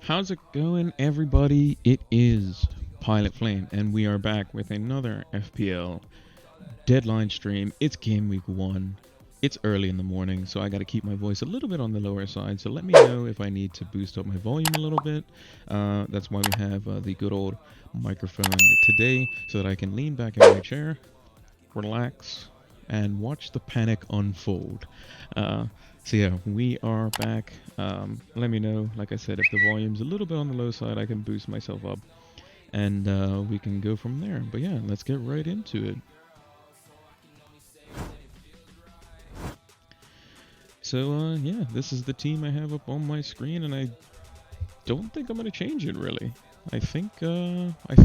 How's it going, everybody? It is Pilot Flame, and we are back with another FPL deadline stream. It's game week 1. It's early in the morning, so I got to keep my voice a little bit on the lower side. So let me know if I need to boost up my volume a little bit. That's why we have the good old microphone today, so that I can lean back in my chair, relax, and watch the panic unfold. Uh, so yeah, we are back. Let me know, like I said, if the volume's a little bit on the low side, I can boost myself up, and we can go from there. But yeah, let's get right into it. So yeah, this is the team I have up on my screen, and I don't think I'm gonna change it really. I think good. I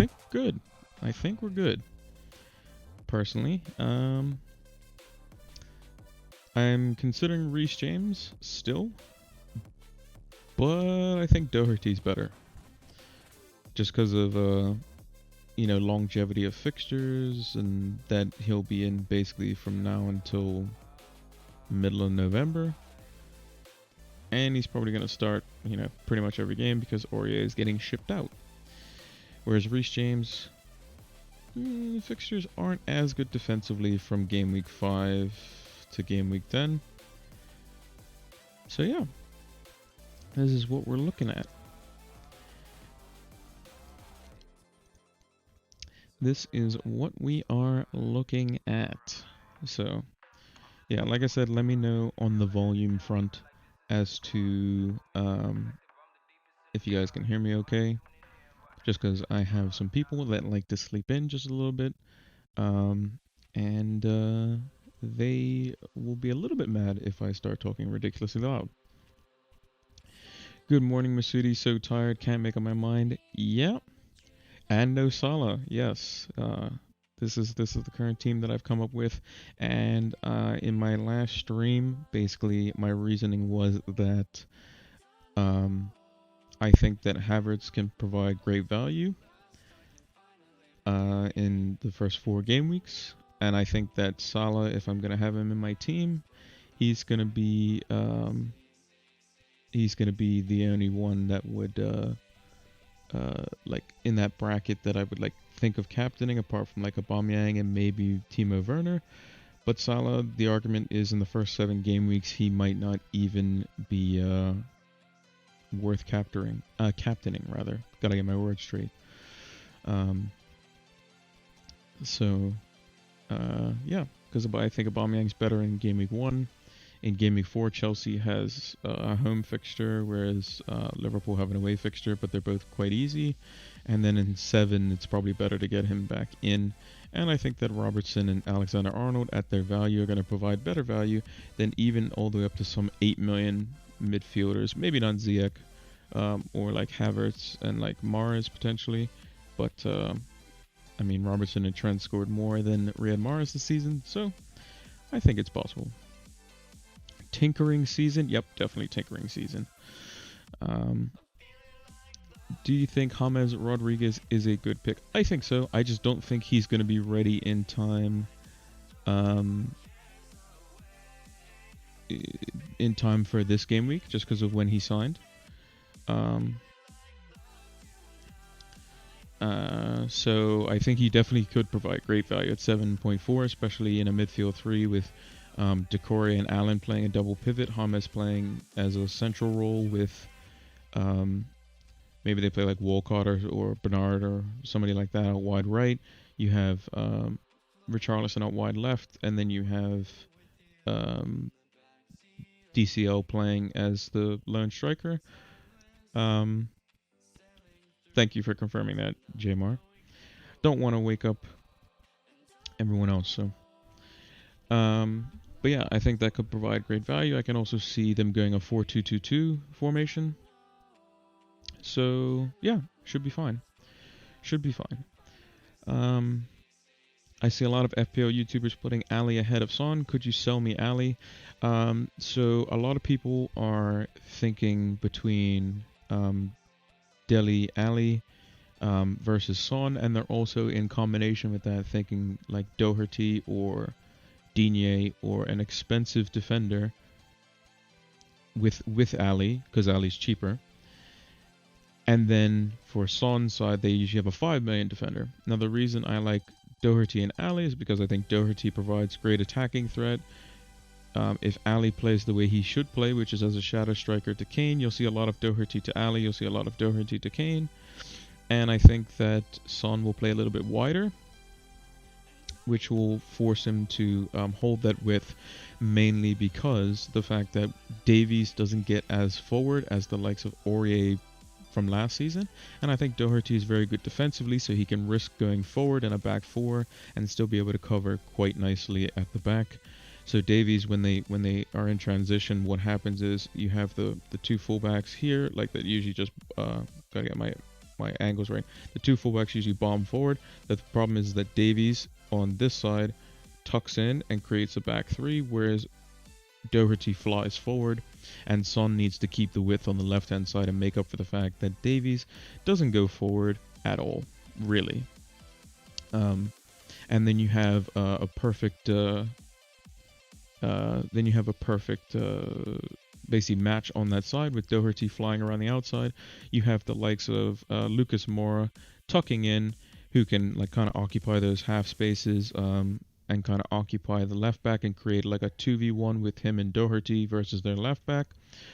think we're good. Personally, I'm considering Reece James still, but I think Doherty's better, just because of longevity of fixtures, and that he'll be in basically from now until middle of November, and he's probably going to start pretty much every game because Aurier is getting shipped out. Whereas Reece James, fixtures aren't as good defensively from game week 5 to game week 10. So yeah, this is what we're looking at. This is what we are looking at. So, yeah, like I said, let me know on the volume front as to if you guys can hear me okay. Just because I have some people that like to sleep in just a little bit. And they will be a little bit mad if I start talking ridiculously loud. Good morning, Masudi. So tired, can't make up my mind. Yeah, and no Salah. Yes, this is the current team that I've come up with. And in my last stream, basically my reasoning was that I think that Havertz can provide great value in the first 4 game weeks, and I think that Salah, if I'm gonna have him in my team, he's gonna be the only one that would like in that bracket that I would like think of captaining, apart from like Aubameyang and maybe Timo Werner. But Salah, the argument is in the first 7 game weeks he might not even be worth captaining rather. Gotta get my words straight. Um, so yeah, because I think Aubameyang's better in game week 1. In game week 4, Chelsea has a home fixture, whereas Liverpool have an away fixture, but they're both quite easy. And then in 7, it's probably better to get him back in. And I think that Robertson and Alexander-Arnold at their value are going to provide better value than even all the way up to some 8 million midfielders. Maybe not Ziyech, or like Havertz and like Mahrez potentially. But, I mean, Robertson and Trent scored more than Riyad Mahrez this season, so I think it's possible. Tinkering season? Yep, definitely tinkering season. Do you think James Rodriguez is a good pick? I think so. I just don't think he's going to be ready in time. In time for this game week, just because of when he signed. So I think he definitely could provide great value at 7.4, especially in a midfield 3 with Decore and Allen playing a double pivot, James playing as a central role with maybe they play like Walcott or Bernard or somebody like that out wide right. You have Richarlison out wide left, and then you have DCL playing as the lone striker. Thank you for confirming that, Jmar. Don't want to wake up everyone else, so. But yeah, I think that could provide great value. I can also see them going a 4-2-2-2 formation. So yeah, should be fine. Should be fine. I see a lot of FPL YouTubers putting Ali ahead of Son. Could you sell me Ali? So a lot of people are thinking between Dele Ali versus Son, and they're also in combination with that thinking like Doherty or Digne or an expensive defender with Ali, because Ali's cheaper. And then for Son's side, they usually have a 5 million defender. Now, the reason I like Doherty and Ali is because I think Doherty provides great attacking threat. If Ali plays the way he should play, which is as a shadow striker to Kane, you'll see a lot of Doherty to Ali, you'll see a lot of Doherty to Kane. And I think that Son will play a little bit wider, which will force him to hold that width, mainly because the fact that Davies doesn't get as forward as the likes of Aurier from last season, and I think Doherty is very good defensively, so he can risk going forward in a back four and still be able to cover quite nicely at the back. So Davies, when they are in transition, what happens is you have the two fullbacks here, like that usually just gotta get my angles right. The two fullbacks usually bomb forward. The problem is that Davies on this side tucks in and creates a back three, whereas Doherty flies forward, and Son needs to keep the width on the left-hand side and make up for the fact that Davies doesn't go forward at all, really. And then you have a perfect, basically match on that side with Doherty flying around the outside. You have the likes of Lucas Moura tucking in, who can like kind of occupy those half spaces. And kind of occupy the left back and create like a 2v1 with him and Doherty versus their left back,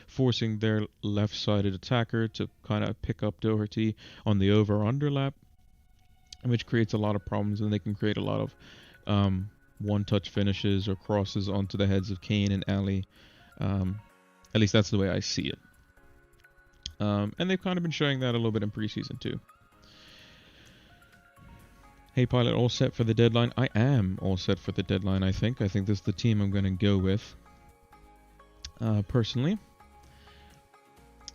forcing their left-sided attacker to kind of pick up Doherty on the over-underlap, which creates a lot of problems, and they can create a lot of one-touch finishes or crosses onto the heads of Kane and Ali. At least that's the way I see it. And they've kind of been showing that a little bit in preseason too. Hey Pilot, all set for the deadline? I am all set for the deadline, I think. I think this is the team I'm going to go with. Personally.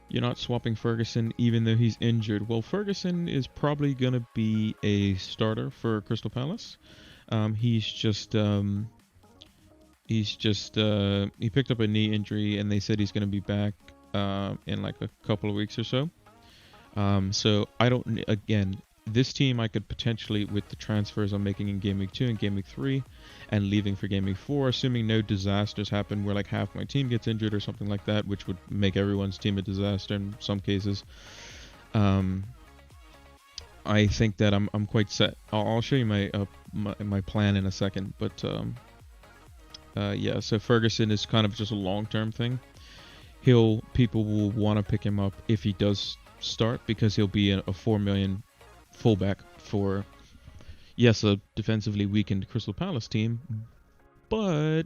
You're not swapping Ferguson even though he's injured. Well, Ferguson is probably going to be a starter for Crystal Palace. He picked up a knee injury and they said he's going to be back in like a couple of weeks or so. So I don't, again, this team I could potentially, with the transfers I'm making in Game Week 2 and Game Week 3 and leaving for Game Week 4, assuming no disasters happen where like half my team gets injured or something like that, which would make everyone's team a disaster in some cases. I think that I'm quite set. I'll show you my plan in a second, but yeah, so Ferguson is kind of just a long-term thing. People will want to pick him up if he does start, because he'll be a 4 million fullback for, yes, a defensively weakened Crystal Palace team, but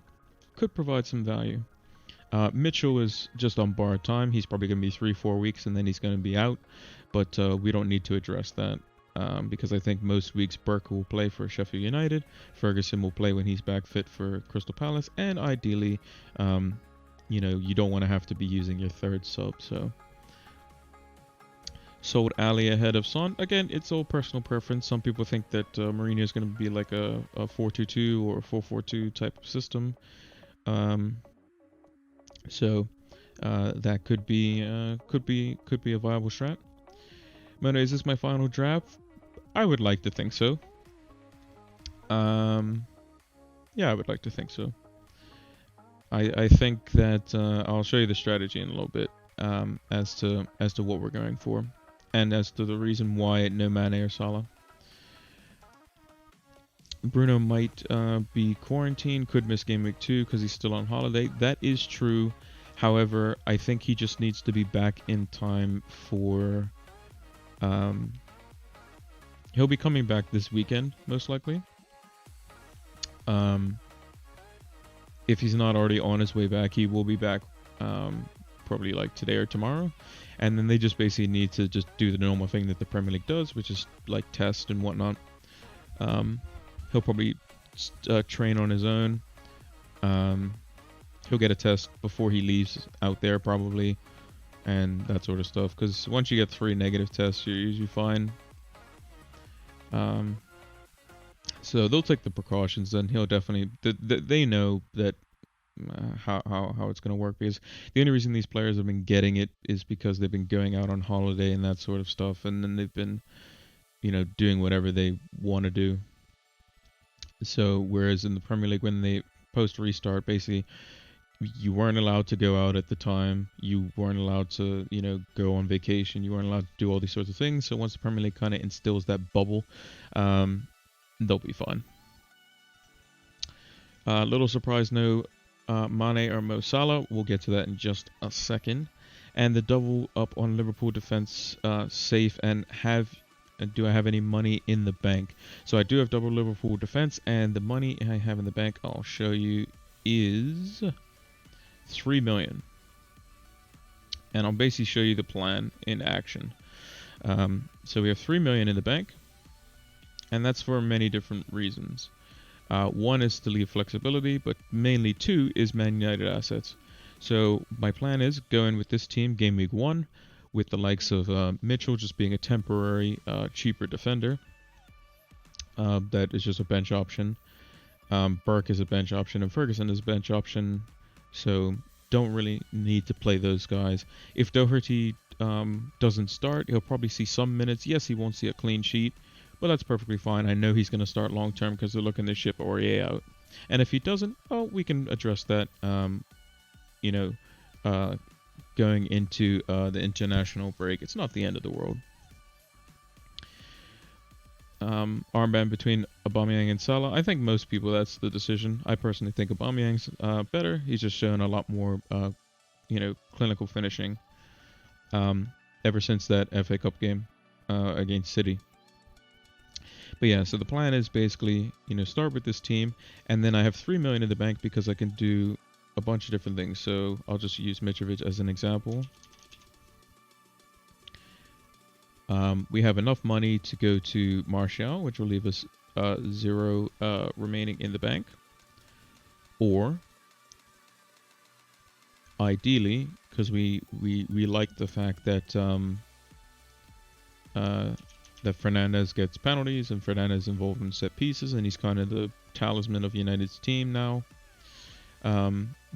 could provide some value. Mitchell is just on borrowed time. He's probably going to be 3-4 weeks and then he's going to be out, but we don't need to address that because I think most weeks Burke will play for Sheffield United, Ferguson will play when he's back fit for Crystal Palace, and ideally, you don't want to have to be using your third sub, so... Sold Ali ahead of Son. Again, it's all personal preference. Some people think that Mourinho is going to be like a 4-2-2 or a 4-4-2 type of system. So that could be a viable strat. Mona, is this my final draft? I would like to think so. Yeah, I would like to think so. I think that I'll show you the strategy in a little bit as to what we're going for. And as to the reason why no Mane or Salah. Bruno might be quarantined, could miss Game Week 2 because he's still on holiday. That is true. However, I think he just needs to be back in time for... he'll be coming back this weekend, most likely. If he's not already on his way back, he will be back probably like today or tomorrow. And then they just basically need to just do the normal thing that the Premier League does, which is like test and whatnot. He'll probably train on his own. He'll get a test before he leaves out there probably, and that sort of stuff. Because once you get 3 negative tests, you're usually fine. So they'll take the precautions, and he'll definitely... They know that how it's going to work, because the only reason these players have been getting it is because they've been going out on holiday and that sort of stuff, and then they've been doing whatever they want to do. So whereas in the Premier League, when they post restart, basically you weren't allowed to go out at the time. You weren't allowed to, go on vacation. You weren't allowed to do all these sorts of things. So once the Premier League kind of instills that bubble, they'll be fine. Little surprise, no Mane or Mo Salah. We'll get to that in just a second. And the double up on Liverpool defense, safe, and do I have any money in the bank? So I do have double Liverpool defense, and the money I have in the bank, I'll show you, is 3 million. And I'll basically show you the plan in action. So we have 3 million in the bank, and that's for many different reasons. One is to leave flexibility, but mainly two is Man United assets. So my plan is go in with this team game week 1 with the likes of Mitchell just being a temporary cheaper defender. That is just a bench option. Burke is a bench option, and Ferguson is a bench option. So don't really need to play those guys. If Doherty doesn't start, he'll probably see some minutes. Yes, he won't see a clean sheet, but that's perfectly fine. I know he's going to start long term because they're looking to ship Aurier out. And if he doesn't, we can address that, going into the international break. It's not the end of the world. Armband between Aubameyang and Salah. I think most people, that's the decision. I personally think Aubameyang's better. He's just shown a lot more, clinical finishing ever since that FA Cup game against City. But yeah, so the plan is basically, start with this team, and then I have 3 million in the bank because I can do a bunch of different things. So I'll just use Mitrovic as an example. We have enough money to go to Martial, which will leave us 0 remaining in the bank. Or, ideally, because we like the fact that that Fernandes gets penalties, and Fernandes involved in set pieces, and he's kind of the talisman of United's team now.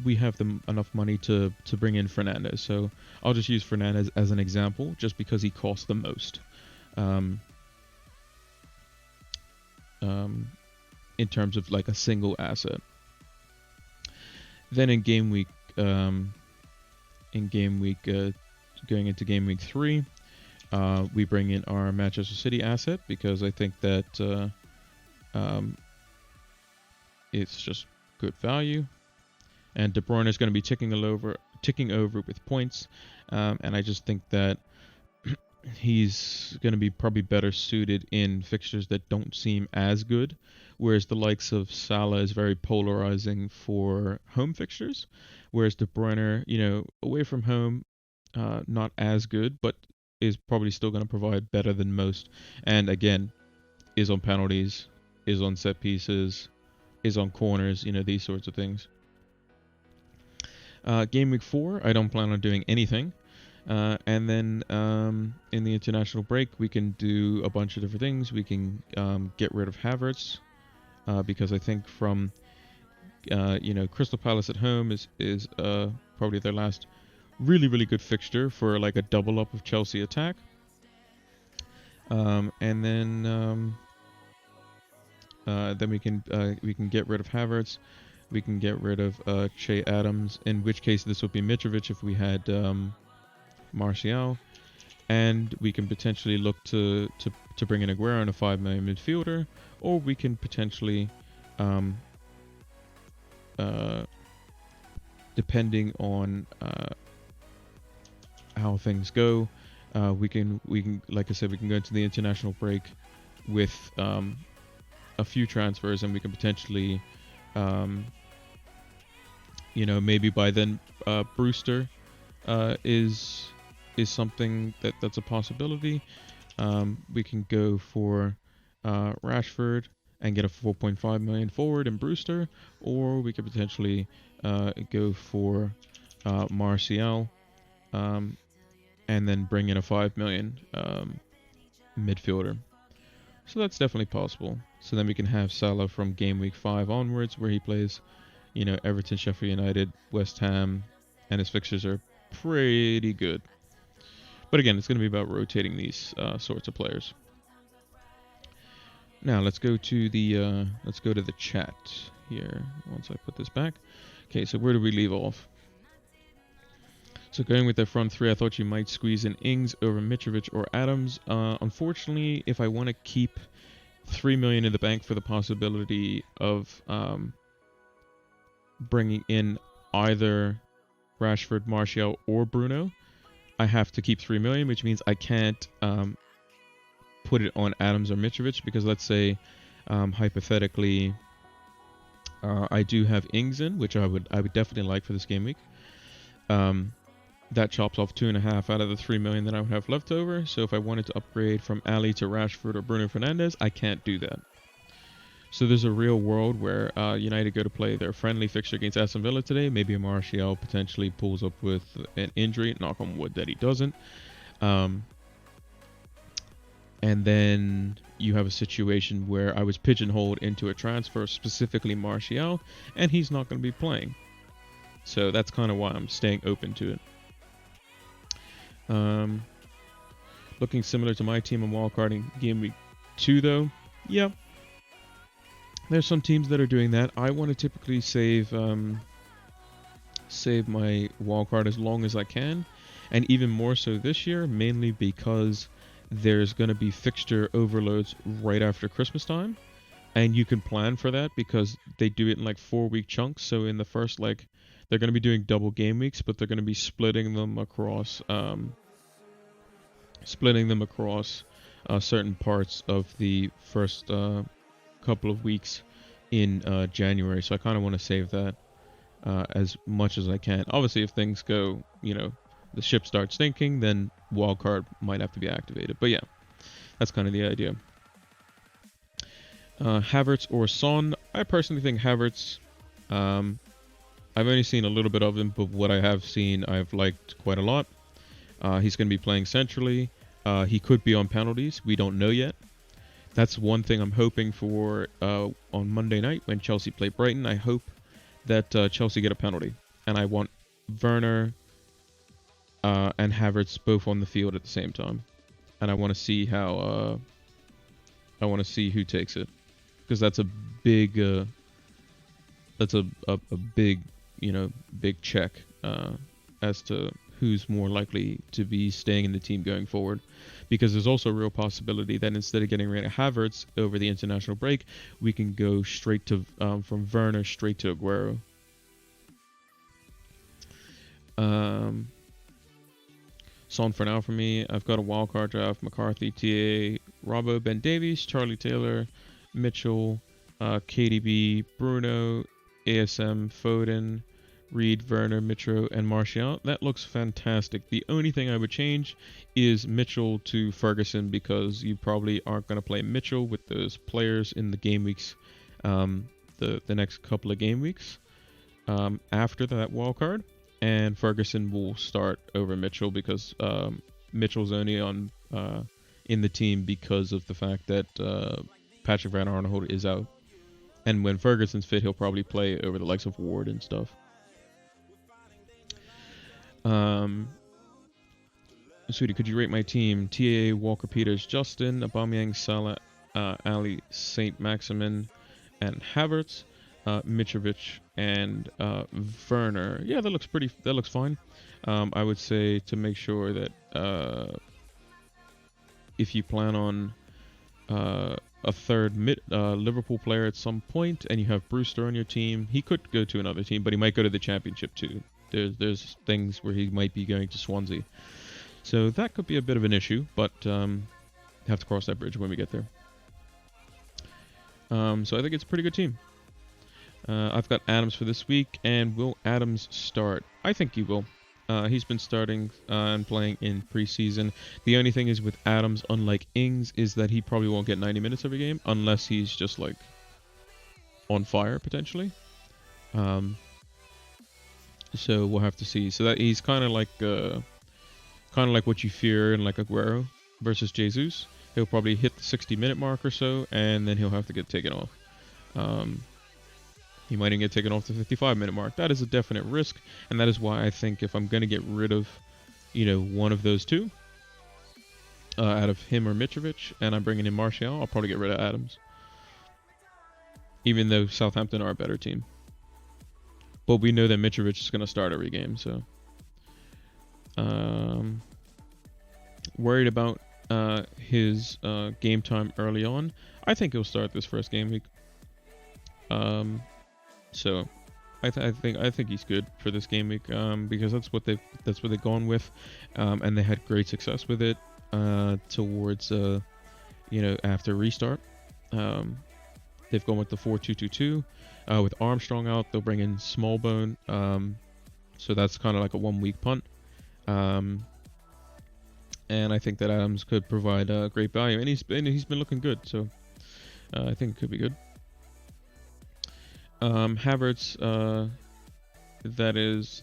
We have enough money to bring in Fernandes, so I'll just use Fernandes as an example, just because he costs the most. In terms of like a single asset. Then in game week, going into game week 3, we bring in our Manchester City asset because I think that it's just good value. And De Bruyne is going to be ticking over with points, and I just think that he's going to be probably better suited in fixtures that don't seem as good, whereas the likes of Salah is very polarizing for home fixtures, whereas De Bruyne, away from home, not as good, but is probably still going to provide better than most, and again, is on penalties, is on set pieces, is on corners, these sorts of things. Game week 4, I don't plan on doing anything. And then in the international break, we can do a bunch of different things. We can get rid of Havertz because I think from Crystal Palace at home is probably their last really, really good fixture for like a double up of Chelsea attack. And then we can get rid of Havertz. We can get rid of Che Adams, in which case this would be Mitrovic if we had Martial, and we can potentially look to bring in Aguero and a 5 million midfielder, or we can potentially, depending on how things go, we can like I said, we can go into the international break with a few transfers, and we can potentially maybe by then Brewster is something that's a possibility. We can go for Rashford and get a 4.5 million forward in Brewster, or we could potentially go for Martial and then bring in a 5 million midfielder. So that's definitely possible. So then we can have Salah from game week 5 onwards, where he plays Everton, Sheffield United, West Ham, and his fixtures are pretty good. But again, it's going to be about rotating these sorts of players. Now let's go to the chat here. Once I put this back, Okay, so where do we leave off? So going with the front three, I thought you might squeeze in Ings over Mitrovic or Adams. Unfortunately, if I want to keep 3 million in the bank for the possibility of bringing in either Rashford, Martial, or Bruno, I have to keep 3 million, which means I can't put it on Adams or Mitrovic, because let's say hypothetically I do have Ings in, which I would definitely like for this game week. That chops off 2.5 out of the 3 million that I would have left over. So if I wanted to upgrade from Ali to Rashford or Bruno Fernandes, I can't do that. So there's a real world where United go to play their friendly fixture against Aston Villa today. Maybe Martial potentially pulls up with an injury. Knock on wood that he doesn't. And then you have a situation where I was pigeonholed into a transfer, specifically Martial, and he's not going to be playing. So that's kind of why I'm staying open to it. Looking similar to my team in wildcarding game week 2, though. Yeah. There's some teams that are doing that. I want to typically save my wildcard as long as I can, and even more so this year, mainly because there's going to be fixture overloads right after Christmas time, and you can plan for that because they do it in like 4-week chunks. So in the first, they're going to be doing double game weeks, but they're going to be splitting them across certain parts of the first couple of weeks in January. So I kind of want to save that as much as I can. Obviously, if things go, the ship starts sinking, then wildcard might have to be activated. But yeah, that's kind of the idea. Havertz or Son? I personally think Havertz. I've only seen a little bit of him, but what I have seen, I've liked quite a lot. He's going to be playing centrally. He could be on penalties. We don't know yet. That's one thing I'm hoping for on Monday night when Chelsea play Brighton. I hope that Chelsea get a penalty. And I want Werner and Havertz both on the field at the same time. And I want to see how... I want to see who takes it. Because that's a big... that's a big, big check as to who's more likely to be staying in the team going forward. Because there's also a real possibility that instead of getting rid of Havertz over the international break, we can go straight to from Werner straight to Aguero. Son for now for me. I've got a wildcard draft: McCarthy, TA, Robbo, Ben Davies, Charlie Taylor, Mitchell, KDB, Bruno, ASM, Foden, Reed, Werner, Mitro, and Martial. That looks fantastic. The only thing I would change is Mitchell to Ferguson, because you probably aren't going to play Mitchell with those players in the game weeks, the next couple of game weeks after that wildcard. And Ferguson will start over Mitchell because Mitchell's only on in the team because of the fact that Patrick Van Arnold is out. And when Ferguson's fit, he'll probably play over the likes of Ward and stuff. Sweetie, could you rate my team? TAA, Walker Peters, Justin, Aubameyang, Salah, Ali, Saint Maximin, and Havertz, Mitrovic, and Werner. Yeah, that looks fine. I would say to make sure that if you plan on a third Liverpool player at some point, and you have Brewster on your team, he could go to another team, but he might go to the Championship too. There's things where he might be going to Swansea. So that could be a bit of an issue, but have to cross that bridge when we get there. So I think it's a pretty good team. I've got Adams for this week, and will Adams start? I think he will. He's been starting and playing in preseason. The only thing is with Adams, unlike Ings, is that he probably won't get 90 minutes every game unless he's just like on fire potentially. So we'll have to see. So that he's kind of like what you fear in like Aguero versus Jesus. He'll probably hit the 60-minute mark or so, and then he'll have to get taken off. He might even get taken off the 55-minute mark. That is a definite risk, and that is why I think if I'm going to get rid of, one of those two, out of him or Mitrovic, and I'm bringing in Martial, I'll probably get rid of Adams. Even though Southampton are a better team. but we know that Mitrovic is going to start every game. So, worried about his game time early on. I think he'll start this first game week. So I think he's good for this game week because that's what they've gone with, and they had great success with it towards after restart. They've gone with the 4-2-2-2 with Armstrong out. They'll bring in Smallbone, so that's kind of like a 1 week punt. And I think that Adams could provide great value, and he's been looking good, so I think it could be good. Havertz, I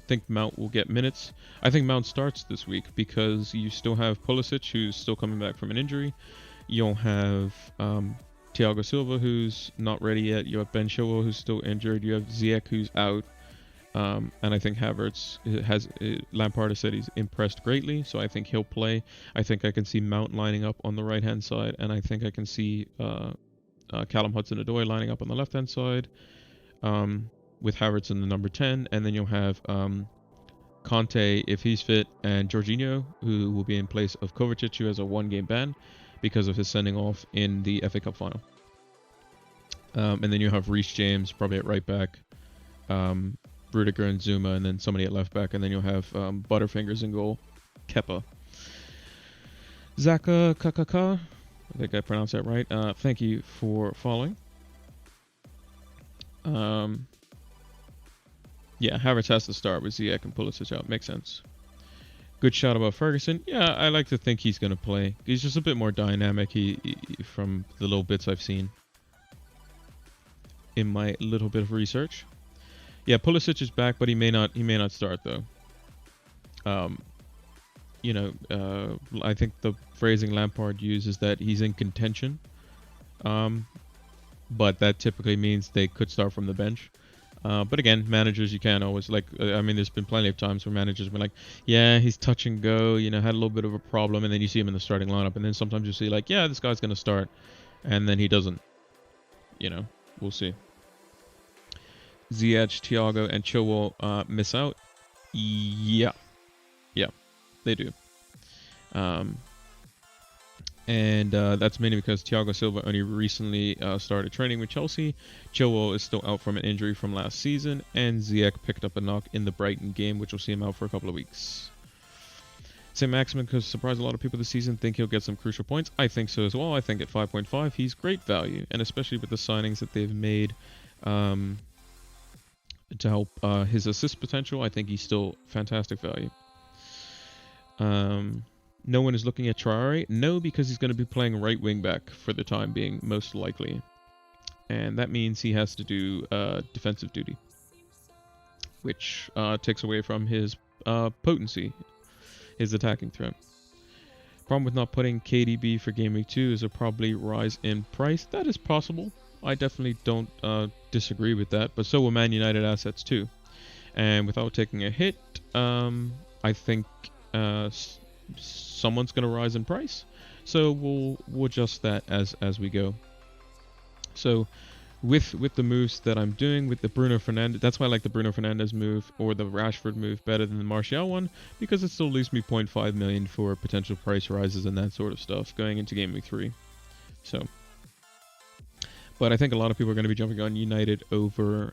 think Mount will get minutes. I think Mount starts this week because you still have Pulisic, who's still coming back from an injury. You'll have Thiago Silva, who's not ready yet. You have Ben Chilwell, who's still injured. You have Ziyech, who's out. And I think Havertz Lampard has said he's impressed greatly, so I think he'll play. I think I can see Mount lining up on the right-hand side, and I think I can see Callum Hudson-Odoi lining up on the left-hand side. With Havertz in the number 10, and then you'll have Conte if he's fit, and Jorginho, who will be in place of Kovacic, who has a 1-game ban because of his sending off in the FA Cup final. And then you have Reece James probably at right back, Rudiger and Zuma, and then somebody at left back, and then you'll have Butterfingers in goal, Kepa. Zaka Kakaka, I think I pronounced that right. Thank you for following. Yeah, Havertz has to start with Ziyech and Pulisic out. Makes sense. Good shot about Ferguson. Yeah, I like to think he's going to play. He's just a bit more dynamic from the little bits I've seen in my little bit of research. Yeah, Pulisic is back, but he may not start though. I think the phrasing Lampard uses that he's in contention. But that typically means they could start from the bench. But again, managers, you can't always, there's been plenty of times where managers have been like, yeah, he's touch and go, had a little bit of a problem, and then you see him in the starting lineup, and then sometimes you see like, yeah, this guy's going to start, and then he doesn't. We'll see. Ziyech, Thiago, and Chilwell miss out. Yeah, they do. And that's mainly because Thiago Silva only recently started training with Chelsea. Chilwell is still out from an injury from last season, and Ziyech picked up a knock in the Brighton game, which will see him out for a couple of weeks. St. Maximin could surprise a lot of people this season. Think he'll get some crucial points. I think so as well. I think at 5.5, he's great value, and especially with the signings that they've made to help his assist potential, I think he's still fantastic value. No one is looking at Traore. No, because he's going to be playing right wing back for the time being, most likely. And that means he has to do defensive duty, which takes away from his potency, his attacking threat. Problem with not putting KDB for Game Week 2 is a probably rise in price. That is possible. I definitely don't disagree with that, but so will Man United assets too. And without taking a hit, I think someone's going to rise in price, so we'll adjust that as we go. So with the moves that I'm doing with the Bruno Fernandes, that's why I like the Bruno Fernandes move or the Rashford move better than the Martial one, because it still leaves me 0.5 million for potential price rises and that sort of stuff going into Game Week 3. So, but I think a lot of people are going to be jumping on United over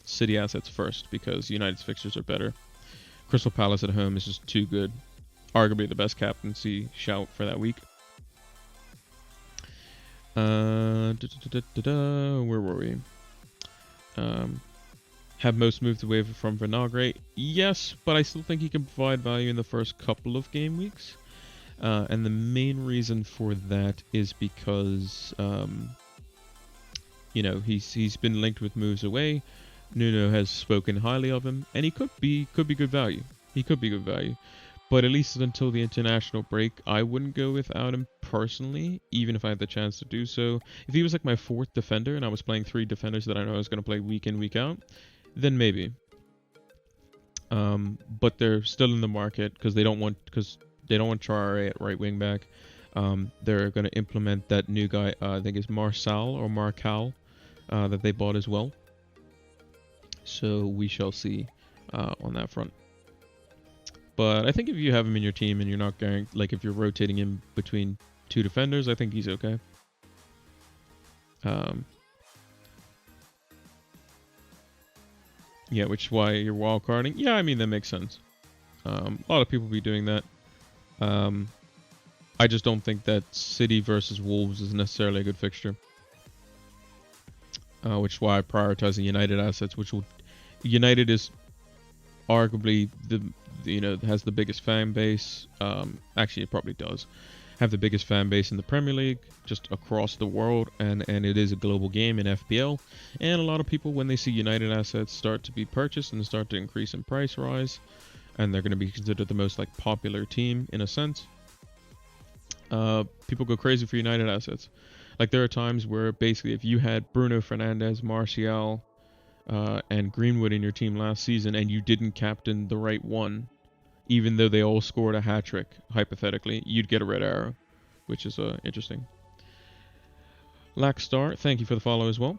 City assets first because United's fixtures are better. Crystal Palace at home is just too good. Arguably the best captaincy shout for that week. Where were we? Have most moved away from Vinagre? Yes, but I still think he can provide value in the first couple of game weeks. And the main reason for that is because, he's been linked with moves away. Nuno has spoken highly of him, and he could be good value. He could be good value. But at least until the international break, I wouldn't go without him personally, even if I had the chance to do so. If he was like my fourth defender and I was playing 3 defenders that I know I was going to play week in, week out, then maybe. But they're still in the market because they don't want Traore at right wing back. They're going to implement that new guy, I think it's Marçal or Marcal, that they bought as well. So we shall see on that front. But I think if you have him in your team and you're not going, like if you're rotating him between two defenders, I think he's okay. Yeah, which is why you're wild carding. Yeah, I mean that makes sense. A lot of people be doing that. I just don't think that City versus Wolves is necessarily a good fixture. Which is why I prioritize the United assets, which will United is arguably the has the biggest fan base. Actually, it probably does have the biggest fan base in the Premier League, just across the world, and it is a global game in FPL. And a lot of people, when they see United assets start to be purchased and start to increase in price rise, and they're going to be considered the most like popular team in a sense, people go crazy for United assets. Like there are times where basically if you had Bruno Fernandes, Martial, and Greenwood in your team last season and you didn't captain the right one, even though they all scored a hat trick, hypothetically, you'd get a red arrow, which is interesting. Lackstar, thank you for the follow as well.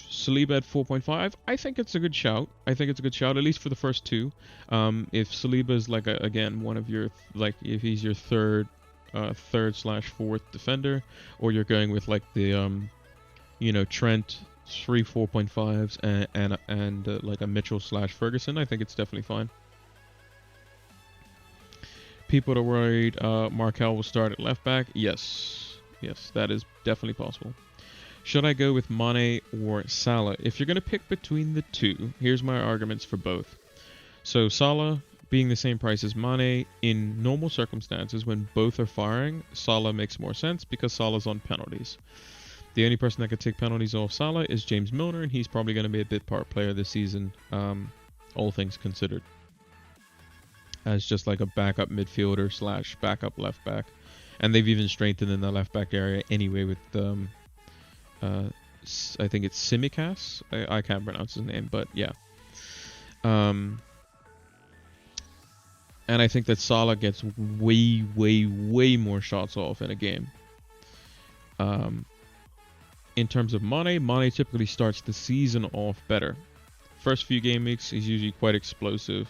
Saliba at 4.5. I think it's a good shout. At least for the first two. If Saliba is like again one of your if he's your third/fourth defender, or you're going with like the Trent 4.5s and like a Mitchell/Ferguson, I think it's definitely fine. People are worried Markel will start at left back. Yes, that is definitely possible. Should I go with Mane or Salah? If you're going to pick between the two, here's my arguments for both. So Salah being the same price as Mane, in normal circumstances when both are firing, Salah makes more sense because Salah's on penalties. The only person that could take penalties off Salah is James Milner, and he's probably going to be a bit part player this season, all things considered, as just like a backup midfielder / backup left back. And they've even strengthened in the left back area anyway with I think it's Simicas. I can't pronounce his name, but yeah. And I think that Salah gets way more shots off in a game. In terms of Mane typically starts the season off better. First few game weeks, he's usually quite explosive.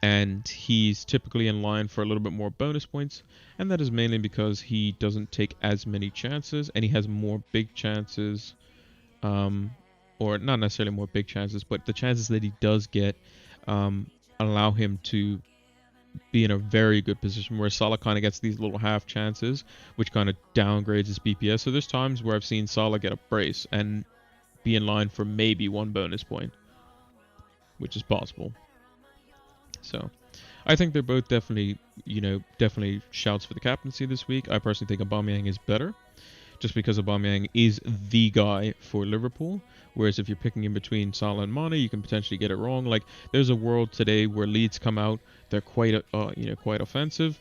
And he's typically in line for a little bit more bonus points, and that is mainly because he doesn't take as many chances, and he has more big chances, or not necessarily more big chances, but the chances that he does get allow him to be in a very good position, where Salah kind of gets these little half chances, which kind of downgrades his BPS. So there's times where I've seen Salah get a brace and be in line for maybe one bonus point, which is possible. So I think they're both definitely shouts for the captaincy this week. I personally think Aubameyang is better, just because Aubameyang is the guy for Liverpool. Whereas if you're picking in between Salah and Mane, you can potentially get it wrong. Like there's a world today where Leeds come out, they're quite offensive,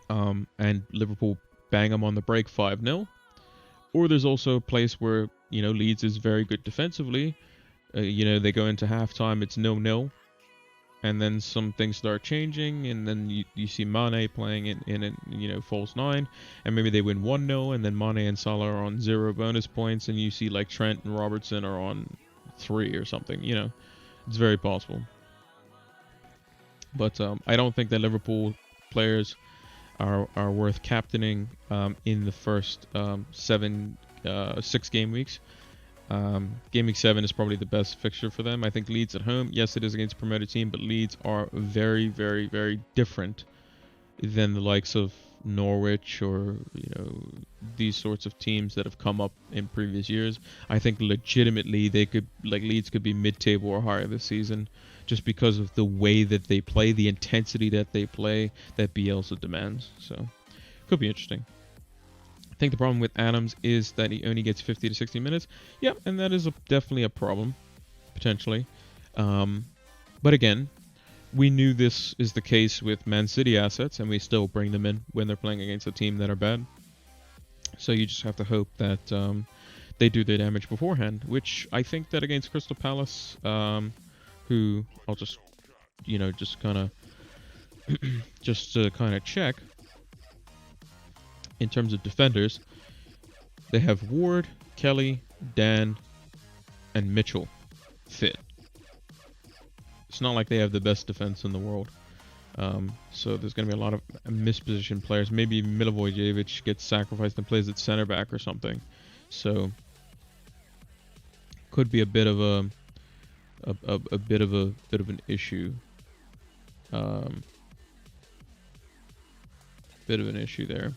and Liverpool bang them on the break 5-0. Or there's also a place where Leeds is very good defensively. They go into halftime, it's 0-0. And then some things start changing, and then you see Mane playing in false 9, and maybe they win 1-0, and then Mane and Salah are on 0 bonus points, and you see like Trent and Robertson are on 3 or something. It's very possible. But I don't think that Liverpool players are worth captaining in the first 6 game weeks. Game week 7 is probably the best fixture for them. I think Leeds at home, yes, it is against a promoted team, but Leeds are very different than the likes of Norwich or these sorts of teams that have come up in previous years. I think legitimately Leeds could be mid-table or higher this season, just because of the way that they play, the intensity that they play, that Bielsa demands. So could be interesting. I think the problem with Adams is that he only gets 50 to 60 minutes. Yeah, and that is definitely a problem, potentially. But again, we knew this is the case with Man City assets, and we still bring them in when they're playing against a team that are bad. So you just have to hope that they do their damage beforehand, which I think that against Crystal Palace, who I'll just kind of check. In terms of defenders, They have Ward, Kelly, Dan, and Mitchell fit. It's not like they have the best defense in the world. So there's going to be a lot of mispositioned players. Maybe Milivojevic gets sacrificed and plays at center back or something. So could be a bit of a bit of an issue. Bit of an issue there.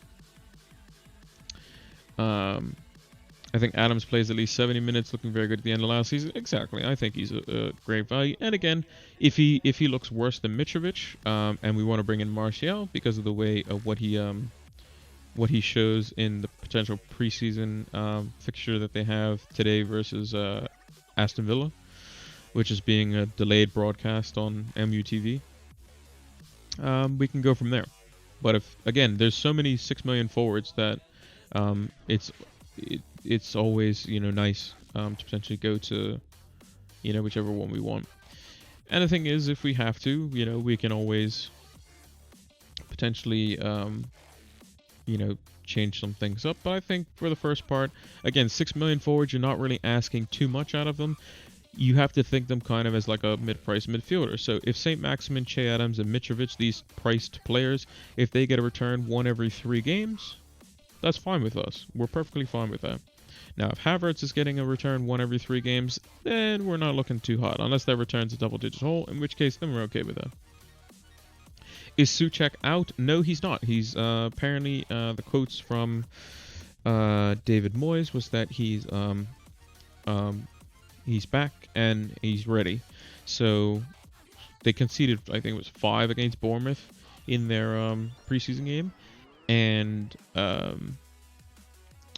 I think Adams plays at least 70 minutes, looking very good at the end of last season. Exactly, I think he's a great value. And again, if he looks worse than Mitrovic, and we want to bring in Martial because of the way of what he shows in the potential preseason fixture that they have today versus Aston Villa, which is being a delayed broadcast on MUTV. We can go from there. But if again, there's so many 6 million forwards that it's always nice to potentially go to whichever one we want. And the thing is, if we have to, we can always potentially change some things up. But I think for the first part, again, 6 million forwards, you're not really asking too much out of them. You have to think them kind of as like a mid-price midfielder. So if St. Maximin, Che Adams, and Mitrovic, these priced players, if they get a return 1 every 3 games, that's fine with us. We're perfectly fine with that. Now, if Havertz is getting a return 1 every 3 games, then we're not looking too hot, unless that returns a double-digit hole, in which case, then we're okay with that. Is Souček out? No, he's not. He's apparently the quotes from David Moyes was that he's back and he's ready. So they conceded, I think it was 5 against Bournemouth in their preseason game, and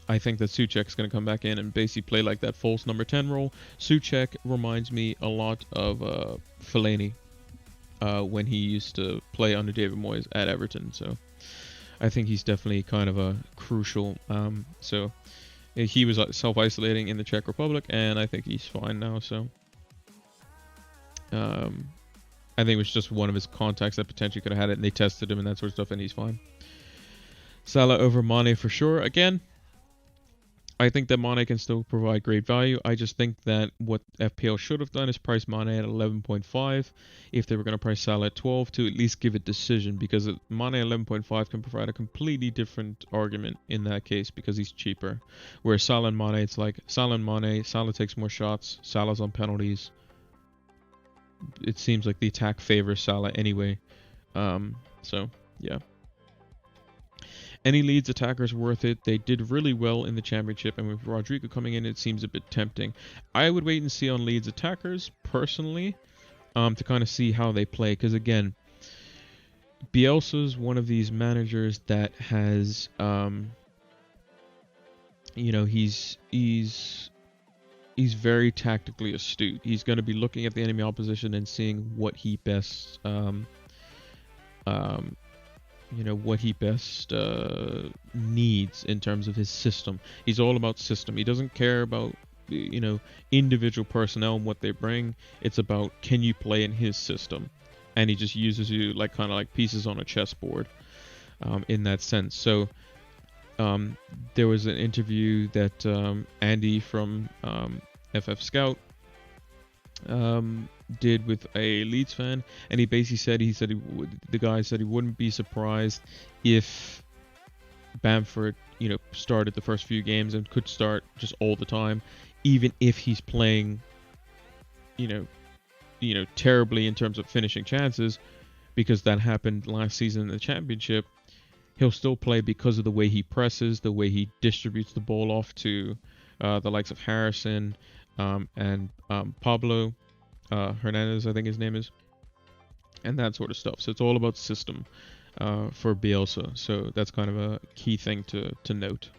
I think that Souček's going to come back in and basically play like that false number 10 role. Souček reminds me a lot of Fellaini when he used to play under David Moyes at Everton. So I think he's definitely kind of a crucial. So he was self-isolating in the Czech Republic, and I think he's fine now. So I think it was just one of his contacts that potentially could have had it, and they tested him and that sort of stuff, and he's fine. Salah over Mane for sure. Again, I think that Mane can still provide great value. I just think that what FPL should have done is price Mane at 11.5 if they were going to price Salah at 12 to at least give a decision, because Mane at 11.5 can provide a completely different argument in that case because he's cheaper. Whereas Salah and Mane, it's like Salah and Mane, Salah takes more shots, Salah's on penalties. It seems like the attack favors Salah anyway. So, yeah. Any Leeds attackers worth it? They did really well in the championship, and with Rodrigo coming in, it seems a bit tempting. I would wait and see on Leeds attackers, personally, to kind of see how they play. Because, again, Bielsa's one of these managers that has, he's very tactically astute. He's going to be looking at the enemy opposition and seeing what he best, needs in terms of his system. He's all about system. He doesn't care about, individual personnel and what they bring. It's about, can you play in his system? And he just uses you like kind of like pieces on a chessboard, in that sense. So there was an interview that Andy from FF Scout did with a Leeds fan, and he basically said the guy said he wouldn't be surprised if Bamford started the first few games and could start just all the time, even if he's playing terribly in terms of finishing chances, because that happened last season in the championship. He'll still play because of the way he presses, the way he distributes the ball off to the likes of Harrison and Pablo Hernandez, I think his name is, and that sort of stuff. So it's all about system for Bielsa. So that's kind of a key thing to note.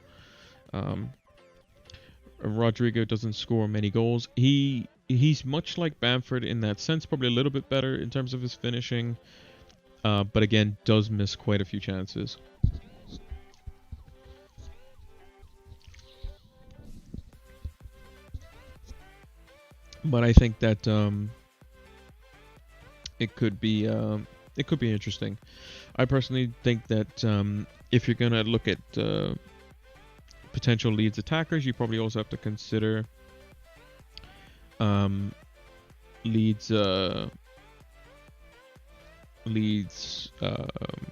Rodrigo doesn't score many goals. He's much like Bamford in that sense, probably a little bit better in terms of his finishing, but again, does miss quite a few chances. But I think that it could be interesting. I personally think that if you're gonna look at potential Leeds attackers, you probably also have to consider um, Leeds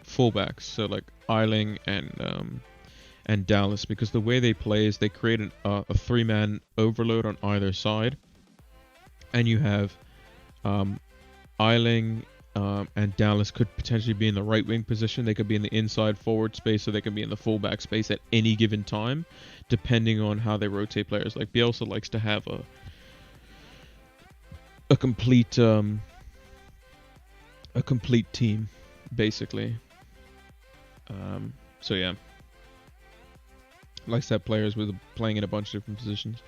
fullbacks, so like Eiling and Dallas, because the way they play is they create a three-man overload on either side, and you have Eiling and Dallas could potentially be in the right wing position. They could be in the inside forward space, or they could be in the fullback space at any given time, depending on how they rotate players. Like Bielsa likes to have a complete team, basically. So yeah, likes to have players with playing in a bunch of different positions.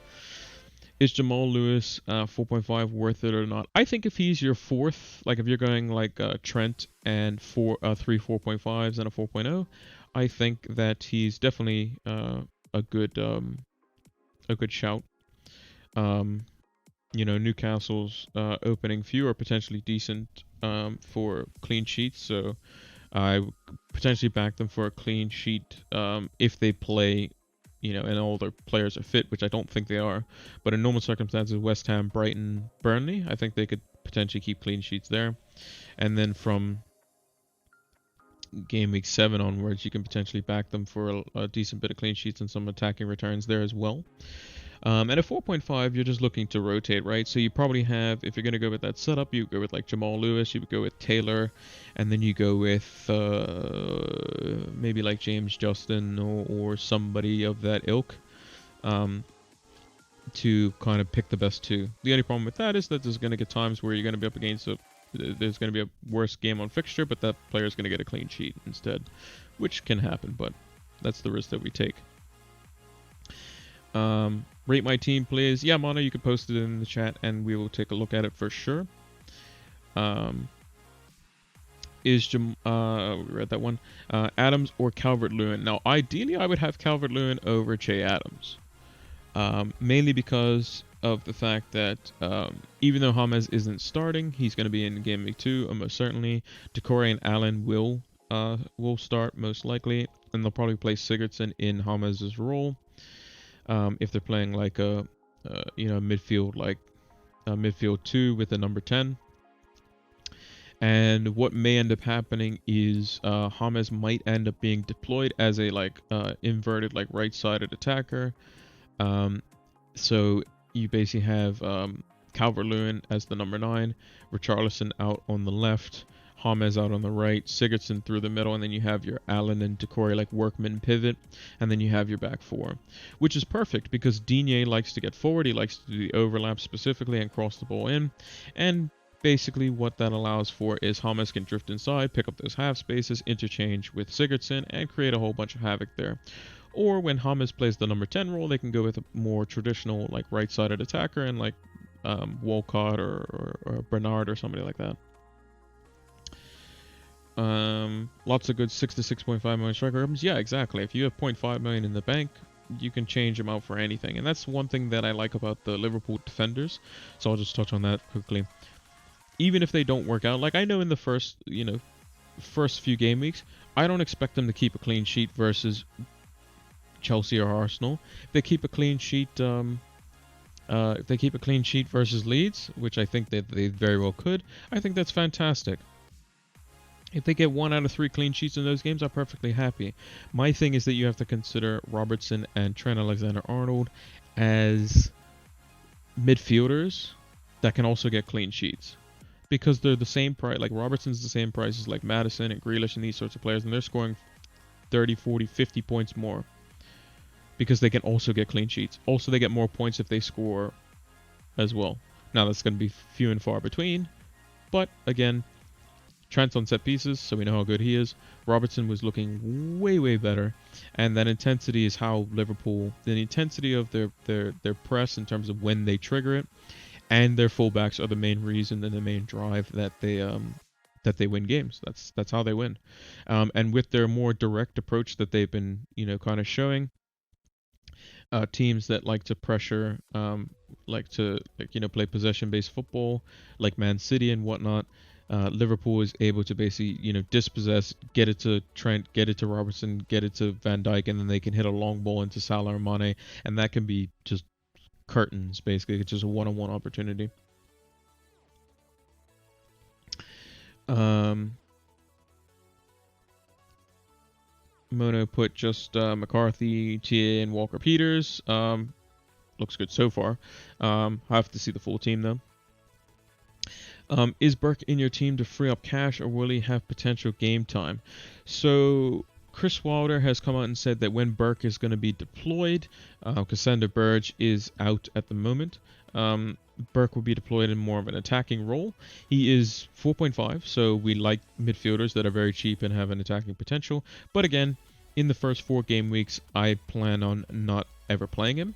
Is Jamal Lewis 4.5 worth it or not? I think if he's your fourth, like if you're going like Trent and three 4.5s and a 4.0, I think that he's definitely a good shout. Newcastle's opening few are potentially decent for clean sheets, so I would potentially back them for a clean sheet if they play, and all their players are fit, which I don't think they are. But in normal circumstances, West Ham, Brighton, Burnley, I think they could potentially keep clean sheets there. And then from game week 7 onwards, you can potentially back them for a decent bit of clean sheets and some attacking returns there as well. And at 4.5, you're just looking to rotate, right? So you probably have, if you're going to go with that setup, you go with like Jamal Lewis, you would go with Taylor, and then you go with maybe like James Justin or somebody of that ilk to kind of pick the best two. The only problem with that is that there's going to get times where you're going to be up against there's going to be a worse game on fixture, but that player's going to get a clean sheet instead, which can happen, but that's the risk that we take. Rate my team, please. Yeah, Mono, you can post it in the chat and we will take a look at it for sure. We read that one. Adams or Calvert-Lewin. Now, ideally, I would have Calvert-Lewin over Che Adams. Mainly because of the fact that even though James isn't starting, he's going to be in game week 2, almost certainly. Decore and Allen will start most likely, and they'll probably play Sigurdsson in James' role. If they're playing like a midfield, like midfield 2 with the number 10. And what may end up happening is James might end up being deployed as a inverted like right-sided attacker. So you basically have Calvert-Lewin as the number 9, Richarlison out on the left, James out on the right, Sigurdsson through the middle, and then you have your Allen and Decore like workman pivot, and then you have your back 4, which is perfect because Digne likes to get forward, he likes to do the overlap specifically and cross the ball in, and basically what that allows for is James can drift inside, pick up those half spaces, interchange with Sigurdsson, and create a whole bunch of havoc there. Or when James plays the number 10 role, they can go with a more traditional like right-sided attacker and like Walcott or Bernard or somebody like that. Lots of good 6 to 6.5 million striker items. Yeah, exactly. If you have 0.5 million in the bank, you can change them out for anything. And that's one thing that I like about the Liverpool defenders. So I'll just touch on that quickly. Even if they don't work out, like I know in the first few game weeks, I don't expect them to keep a clean sheet versus Chelsea or Arsenal. If they keep a clean sheet, versus Leeds, which I think that they very well could, I think that's fantastic. If they get 1 out of 3 clean sheets in those games, I'm perfectly happy. My thing is that you have to consider Robertson and Trent Alexander-Arnold as midfielders that can also get clean sheets. Because they're the same price, like Robertson's the same price as like Madison and Grealish and these sorts of players, and they're scoring 30, 40, 50 points more. Because they can also get clean sheets. Also, they get more points if they score as well. Now, that's going to be few and far between. But, again, Trent's on set pieces, so we know how good he is. Robertson was looking way, way better. And that intensity is how Liverpool, the intensity of their press in terms of when they trigger it, and their fullbacks are the main reason and the main drive that they win games. That's how they win. And with their more direct approach that they've been, kind of showing, teams that like to pressure, play possession-based football, like Man City and whatnot, Liverpool is able to basically, dispossess, get it to Trent, get it to Robertson, get it to Van Dijk, and then they can hit a long ball into Salah or Mane, and that can be just curtains, basically. It's just a one-on-one opportunity. Mono put just McCarthy, TA, and Walker Peters. Looks good so far. I have to see the full team though. Is Burke in your team to free up cash, or will he have potential game time? So Chris Wilder has come out and said that when Burke is going to be deployed, Cassandra Burge is out at the moment. Burke will be deployed in more of an attacking role. He is 4.5, so we like midfielders that are very cheap and have an attacking potential. But again, in the first 4 game weeks, I plan on not ever playing him.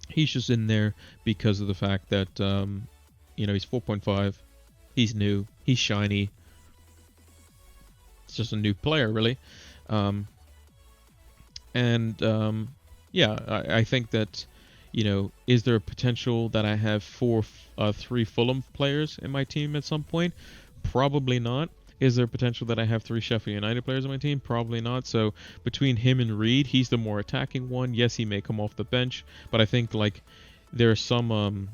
He's just in there because of the fact that, he's 4.5. He's new. He's shiny. It's just a new player, really. I think that, is there a potential that I have 3 Fulham players in my team at some point? Probably not. Is there potential that I have 3 Sheffield United players on my team? Probably not. So between him and Reed, he's the more attacking one. Yes, he may come off the bench, but I think there are some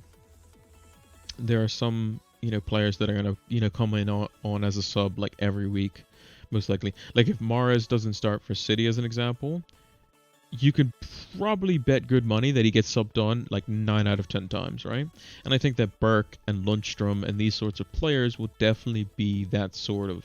players that are gonna come in on as a sub every week, most likely. If Mahrez doesn't start for City as an example, you could probably bet good money that he gets subbed on 9 out of 10 times, right? And I think that Burke and Lundstrom and these sorts of players will definitely be that sort of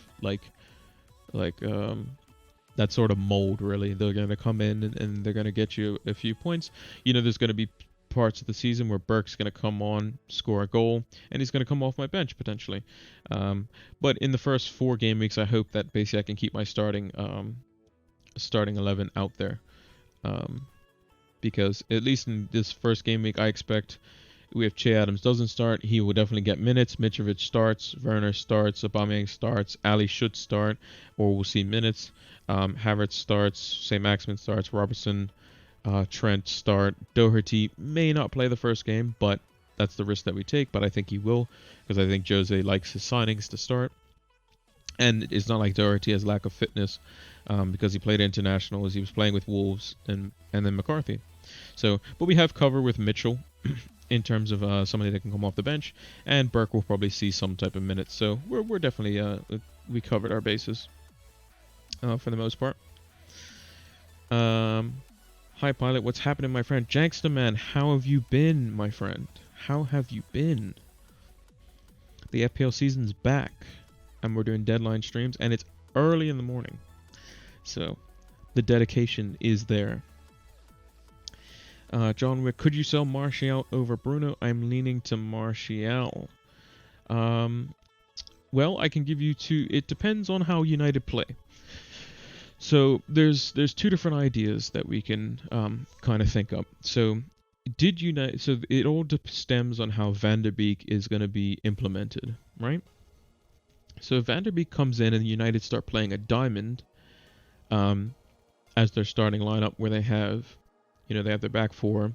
that sort of mold, really. They're going to come in and they're going to get you a few points. There's going to be parts of the season where Burke's going to come on, score a goal, and he's going to come off my bench potentially. But in the first 4 game weeks, I hope that basically I can keep my starting 11 out there. Because at least in this first game week, I expect we have Che Adams doesn't start. He will definitely get minutes. Mitrovic starts. Werner starts. Aubameyang starts. Ali should start, or we'll see minutes. Havertz starts. St. Maximin starts. Robertson, Trent start. Doherty may not play the first game, but that's the risk that we take. But I think he will, because I think Jose likes his signings to start. And it's not like Doherty has lack of fitness, because he played international as he was playing with Wolves and then McCarthy. So, but we have cover with Mitchell in terms of somebody that can come off the bench, and Burke will probably see some type of minutes. So we're definitely we covered our bases for the most part. Hi Pilot, what's happening, my friend? Jankster man, how have you been, my friend? How have you been? The FPL season's back, and we're doing deadline streams, and it's early in the morning. So the dedication is there. John Wick, could you sell Martial over Bruno? I'm leaning to Martial. Well, I can give you 2. It depends on how United play. So there's 2 different ideas that we can kind of think up. So so it all stems on how Van der Beek is going to be implemented, right? So if Van der Beek comes in and United start playing a diamond as their starting lineup, where they have their back 4,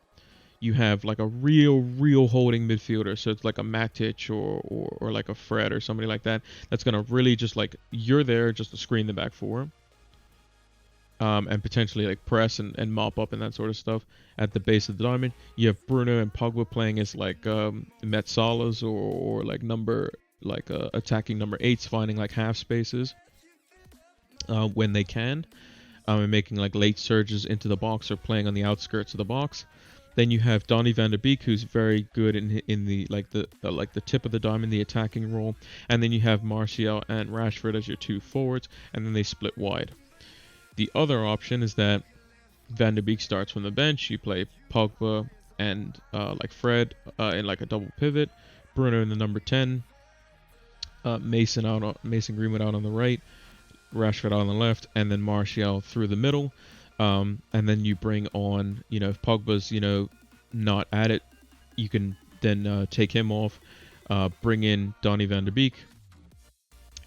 you have a real holding midfielder. So it's like a Matic or like a Fred or somebody like that. That's going to really just you're there just to screen the back 4. And potentially press and mop up and that sort of stuff at the base of the diamond. You have Bruno and Pogba playing as Metsalas or attacking number 8s, finding half spaces when they can, and making late surges into the box or playing on the outskirts of the box. Then you have Donny van der Beek, who's very good in the the tip of the diamond, the attacking role, and then you have Martial and Rashford as your 2 forwards, and then they split wide. The other option is that Van der Beek starts from the bench. You play Pogba and Fred in a double pivot, Bruno in the number 10, Mason Greenwood out on the right, Rashford out on the left, and then Martial through the middle. And then you bring on, if Pogba's not at it, you can then take him off, bring in Donny van der Beek,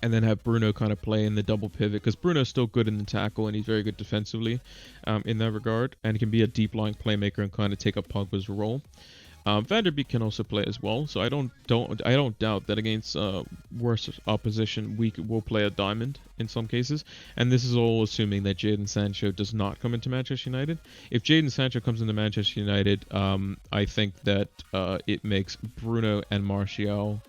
and then have Bruno kind of play in the double pivot, because Bruno's still good in the tackle and he's very good defensively in that regard, and he can be a deep lying playmaker and kind of take up Pogba's role. Van der Beek can also play as well, so I don't doubt that against worse opposition will play a diamond in some cases. And this is all assuming that Jadon Sancho does not come into Manchester United. If Jadon Sancho comes into Manchester United, I think that it makes Bruno and Martial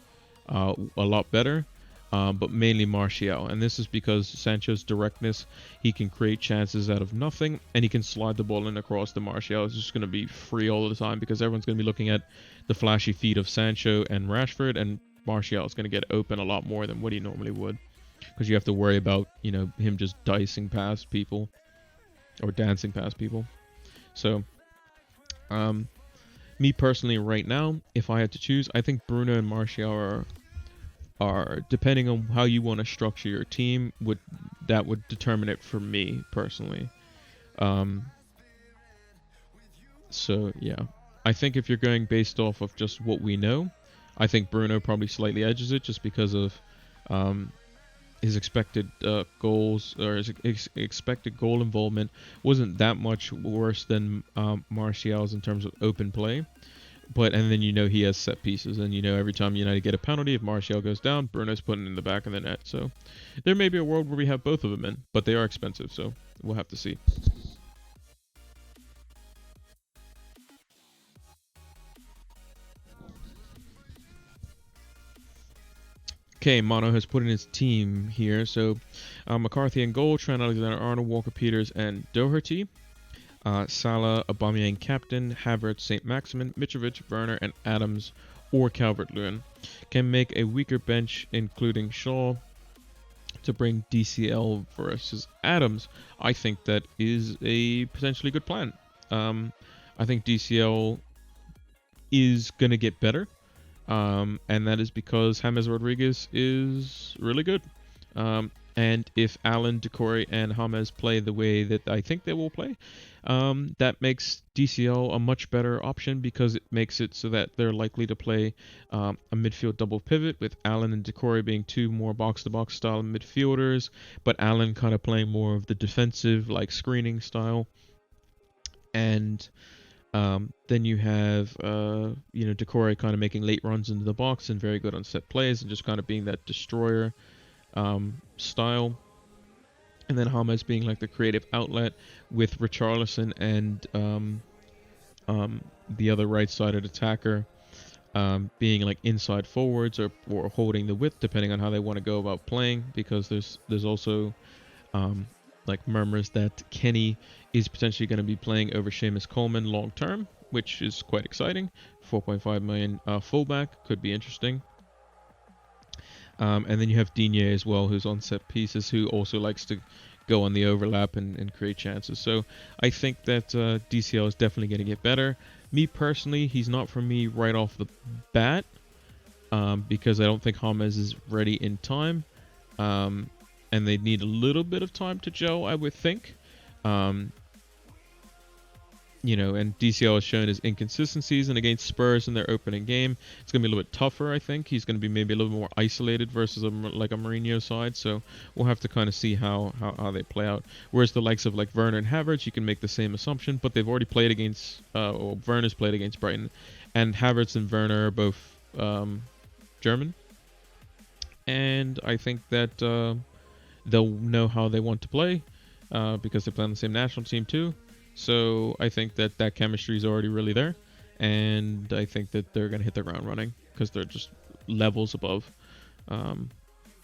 a lot better. But mainly Martial. And this is because Sancho's directness, he can create chances out of nothing, and he can slide the ball in across the Martial. It's just going to be free all the time because everyone's going to be looking at the flashy feet of Sancho and Rashford, and Martial is going to get open a lot more than what he normally would. Because you have to worry about, him just dicing past people or dancing past people. So, me personally right now, if I had to choose, I think Bruno and Martial are depending on how you want to structure your team, would determine it for me personally. So yeah, I think if you're going based off of just what we know, I think Bruno probably slightly edges it just because of his expected goals, or his expected goal involvement wasn't that much worse than Martial's in terms of open play. And then he has set pieces, and every time United get a penalty, if Martial goes down, Bruno's putting it in the back of the net. So there may be a world where we have both of them in, but they are expensive, so we'll have to see. Okay, Mono has put in his team here. So McCarthy in goal, Trent Alexander-Arnold, Walker-Peters, and Doherty. Salah, Aubameyang captain, Havertz, St. Maximin, Mitrovic, Werner, and Adams or Calvert-Lewin. Can make a weaker bench, including Shaw, to bring DCL versus Adams. I think that is a potentially good plan. I think DCL is going to get better, and that is because James Rodriguez is really good. And if Allen, Decore, and James play the way that I think they will play, that makes DCL a much better option because it makes it so that they're likely to play a midfield double pivot with Allen and Decore being two more box-to-box style midfielders, but Allen kind of playing more of the defensive, like screening style. And then you have, Decore kind of making late runs into the box and very good on set plays and just kind of being that destroyer style, and then James being like the creative outlet with Richarlison and the other right-sided attacker being like inside forwards or holding the width, depending on how they want to go about playing, because there's also like murmurs that Kenny is potentially going to be playing over Seamus Coleman long term, which is quite exciting. 4.5 million fullback could be interesting. And then you have Digne as well, who's on set pieces, who also likes to go on the overlap and create chances. So I think that DCL is definitely going to get better. Me personally, he's not for me right off the bat because I don't think James is ready in time. And they need a little bit of time to gel, I would think. And DCL has shown his inconsistencies, and against Spurs in their opening game, it's going to be a little bit tougher, I think. He's going to be maybe a little more isolated versus a Mourinho side, so we'll have to kind of see how they play out. Whereas the likes of like Werner and Havertz, you can make the same assumption, but they've already played against, Werner's played against Brighton, and Havertz and Werner are both German, and I think that they'll know how they want to play because they play on the same national team too. So I think that chemistry is already really there, and I think that they're going to hit the ground running because they're just levels above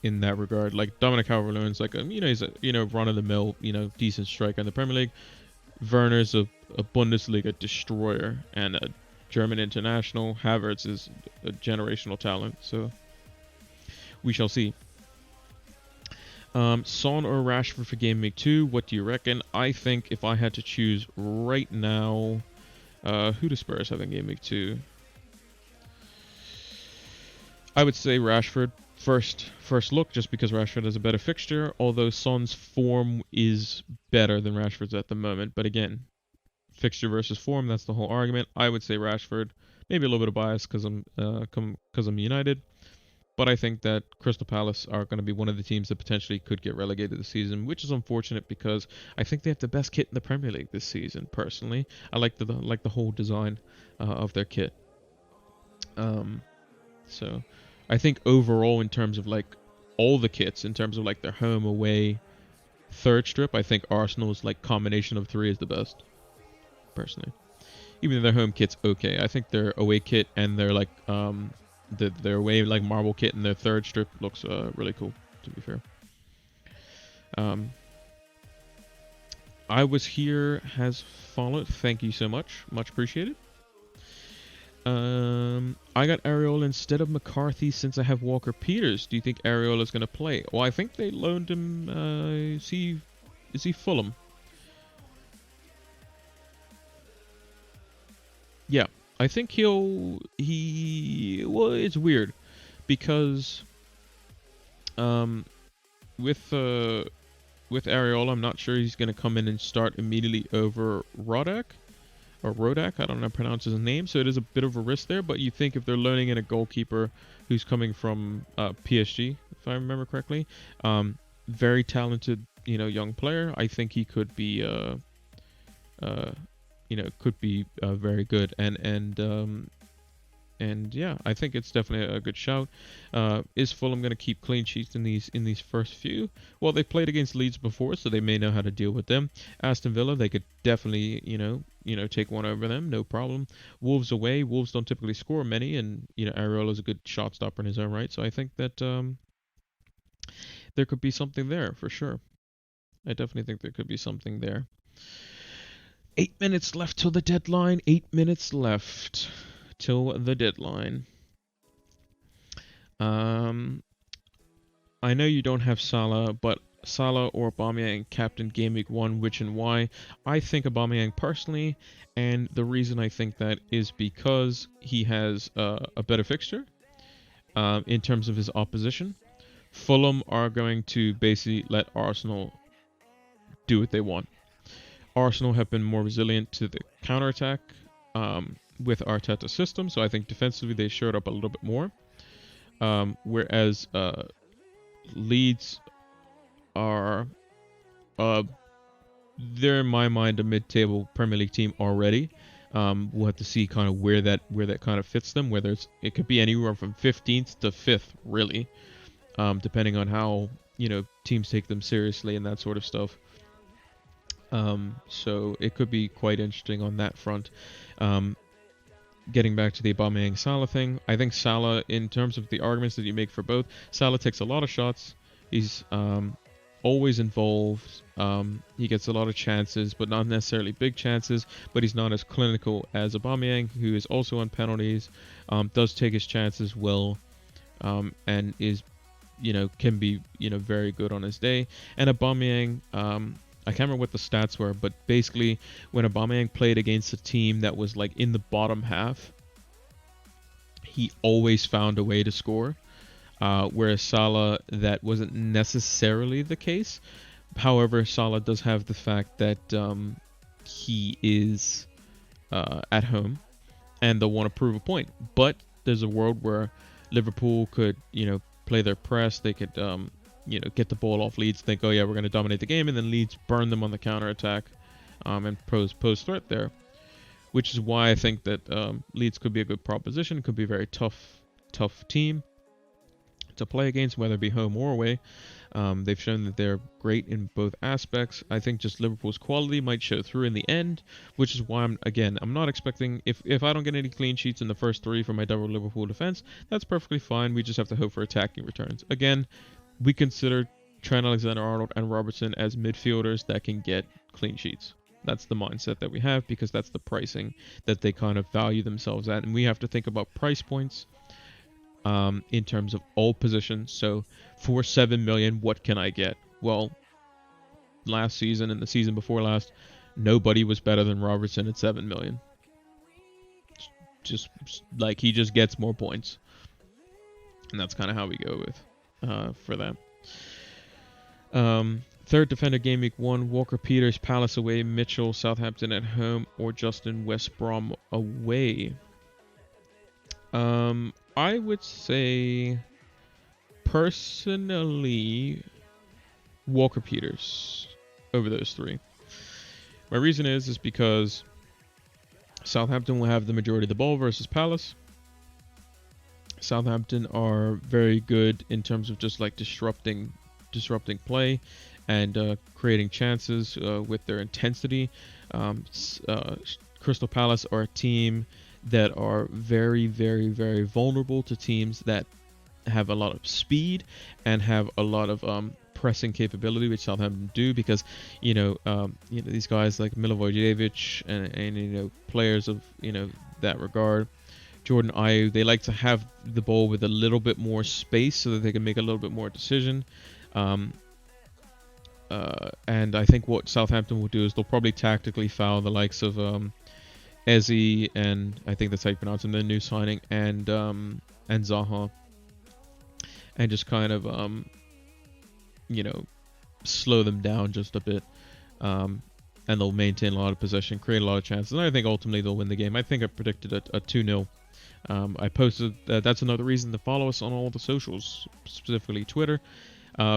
in that regard. Like Dominic Calvert-Lewin's like he's a run-of-the-mill decent striker in the Premier League. Werner's a Bundesliga destroyer and a German international. Havertz is a generational talent, so we shall see. Son or Rashford for Game Week 2, what do you reckon? I think if I had to choose right now, who do Spurs have in Game Week 2? I would say Rashford first look, just because Rashford has a better fixture, although Son's form is better than Rashford's at the moment. But again, fixture versus form, that's the whole argument. I would say Rashford, maybe a little bit of bias because I'm United. But I think that Crystal Palace are going to be one of the teams that potentially could get relegated this season, which is unfortunate because I think they have the best kit in the Premier League this season. Personally, I like the whole design of their kit. Um, so I think overall, in terms of like all the kits, in terms of like their home, away, third strip, I think Arsenal's like combination of three is the best, personally. Even though their home kit's okay, I think their away kit and their like their away like marble kit and their third strip looks really cool. To be fair. Um, I was here has followed. Thank you so much. Much appreciated. I got Areola instead of McCarthy since I have Walker Peters. Do you think Areola's going to play? Well, I think they loaned him. Is he Fulham? Yeah, I think Well, it's weird because um, with Areola, I'm not sure he's going to come in and start immediately over Rodak. Or Rodak, I don't know how to pronounce his name, so it is a bit of a risk there, but you think if they're loaning in a goalkeeper who's coming from PSG, if I remember correctly, very talented, young player, I think he could be, very good, and yeah, I think it's definitely a good shout. Is Fulham going to keep clean sheets in these first few? Well, they played against Leeds before, so they may know how to deal with them. Aston Villa, they could definitely take one over them, no problem. Wolves away, Wolves don't typically score many, and Areola's a good shot stopper in his own right. So I think that there could be something there for sure. I definitely think there could be something there. 8 minutes left till the deadline. 8 minutes left till the deadline. I know you don't have Salah, but Salah or Aubameyang captain Gameweek 1, which and why? I think Aubameyang personally, and the reason I think that is because he has a better fixture in terms of his opposition. Fulham are going to basically let Arsenal do what they want. Arsenal have been more resilient to the counterattack with Arteta's system, so I think defensively they showed up a little bit more. Whereas Leeds are, they're in my mind a mid-table Premier League team already. We'll have to see kind of where that kind of fits them. Whether it could be anywhere from 15th to 5th, really, depending on how teams take them seriously and that sort of stuff. So it could be quite interesting on that front. Getting back to the Aubameyang Salah thing, I think Salah, in terms of the arguments that you make for both, Salah takes a lot of shots. He's always involved. He gets a lot of chances, but not necessarily big chances. But he's not as clinical as Aubameyang, who is also on penalties, does take his chances well, and is, can be, very good on his day. And Aubameyang, I can't remember what the stats were, but basically when Aubameyang played against a team that was like in the bottom half, he always found a way to score. Whereas Salah, that wasn't necessarily the case. However, Salah does have the fact that he is at home and they'll want to prove a point. But there's a world where Liverpool could, play their press. They could get the ball off Leeds, think, oh yeah, we're going to dominate the game, and then Leeds burn them on the counterattack and pose threat there. Which is why I think that Leeds could be a good proposition, could be a very tough team to play against, whether it be home or away. They've shown that they're great in both aspects. I think just Liverpool's quality might show through in the end, which is why I'm not expecting, if I don't get any clean sheets in the first three for my double Liverpool defense, that's perfectly fine. We just have to hope for attacking returns. Again, we consider Trent Alexander-Arnold and Robertson as midfielders that can get clean sheets. That's the mindset that we have, because that's the pricing that they kind of value themselves at. And we have to think about price points in terms of all positions. So for 7 million, what can I get? Well, last season and the season before last, nobody was better than Robertson at 7 million. Just like, he just gets more points. And that's kind of how we go with for that. Third defender game week 1, Walker Peters, Palace away, Mitchell, Southampton at home, or Justin West Brom away. I would say, personally, Walker Peters over those three. My reason is because Southampton will have the majority of the ball versus Palace. Southampton are very good in terms of just like disrupting play and creating chances with their intensity. Crystal Palace are a team that are very, very, very vulnerable to teams that have a lot of speed and have a lot of pressing capability, which Southampton do, because these guys like Milivojevic and players of that regard, Jordan Ayew, they like to have the ball with a little bit more space so that they can make a little bit more decision. And I think what Southampton will do is they'll probably tactically foul the likes of Eze, and I think that's how you pronounce him, the new signing, and Zaha, and just kind of slow them down just a bit. And they'll maintain a lot of possession, create a lot of chances, and I think ultimately they'll win the game. I think I predicted a 2-0. I posted that's another reason to follow us on all the socials, specifically Twitter,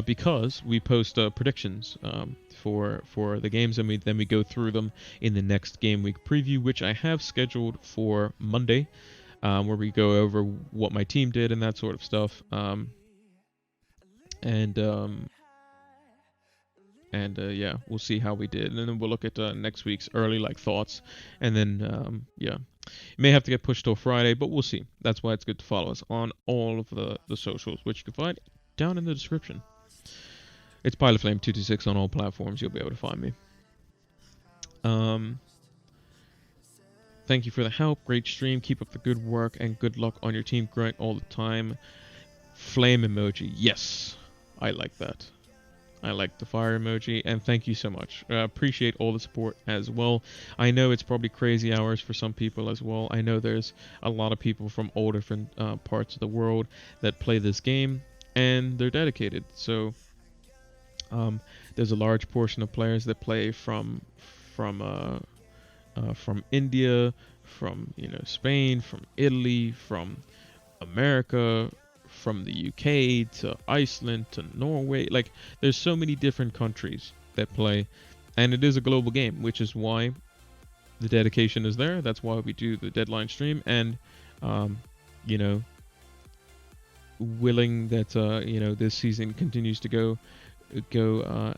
because we post predictions for the games, and then we go through them in the next game week preview, which I have scheduled for Monday, where we go over what my team did and that sort of stuff. Yeah, we'll see how we did, and then we'll look at next week's early thoughts, and then it may have to get pushed till Friday, but we'll see. That's why it's good to follow us on all of the socials, which you can find down in the description. It's PilotFlame226 on all platforms. You'll be able to find me. Thank you for the help. Great stream. Keep up the good work, and good luck on your team growing all the time. Flame emoji. Yes, I like that. I like the fire emoji, and thank you so much. Appreciate all the support as well. I know it's probably crazy hours for some people as well. I know there's a lot of people from all different parts of the world that play this game, and they're dedicated. So there's a large portion of players that play from India, from Spain, from Italy, from America, from the UK to Iceland to Norway. There's so many different countries that play, and it is a global game, which is why the dedication is there. That's why we do the deadline stream, and willing that this season continues to go